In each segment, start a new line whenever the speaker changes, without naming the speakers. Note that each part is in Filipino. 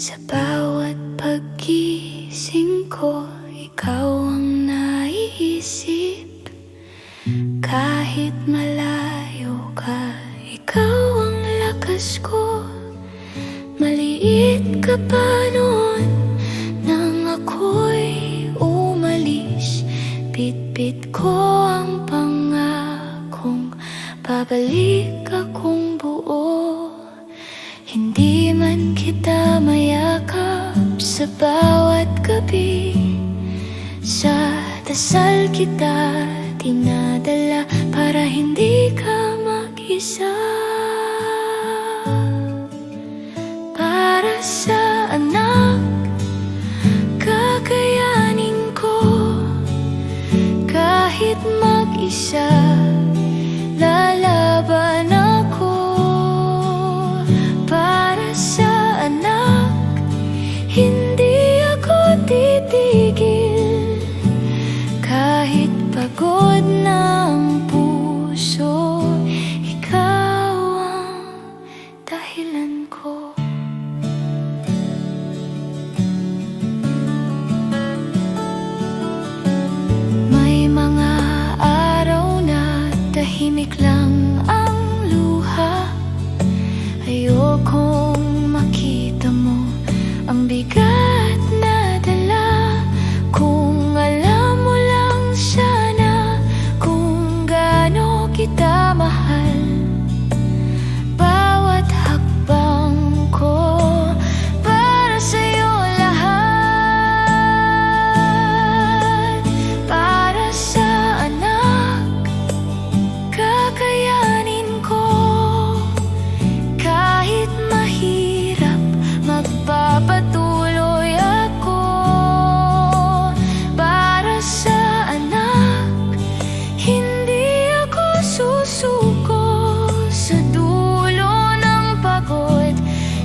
Sa bawat paggising ko, ikaw ang naiisip. Kahit malayo ka, ikaw ang lakas ko. Maliit ka pa noon nang ako'y umalis. Bitbit ko ang pangakong babalik akong buo. Hindi man kita mayakap sa bawat gabi, sa dasal kita dinadala para hindi ka mag-isa. Para sa anak, kakayanin ko kahit mag-isa. Lalaban ako para sa anak, hindi ako titigil. Kahit pagod na ang puso, ikaw ang dahilan ko. May mga araw na tahimik lang ang luha. Ayokong makita mo ang bigat na dala. Kung alam mo lang sana kung gaano kita mahal. Bawat hakbang ko para sa'yo lahat. Para sa anak, kakayanin ko. Kahit mahirap, magpapatuloy ako. Para sa anak, hindi ako susuko. Sa dulo ng pagod,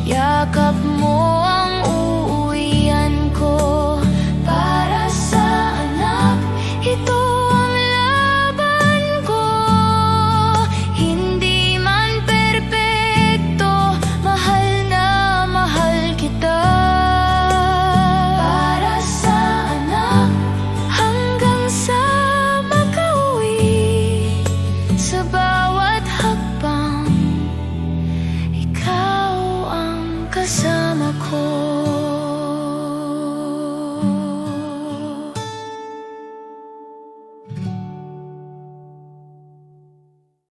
yakap mo ang uuwian ko. Para sa anak, ito ang laban ko. Hindi man perpekto, mahal na mahal kita. Para sa anak, hanggang sa makauwi. Sa bawat hakbang, ikaw ang kasama ko.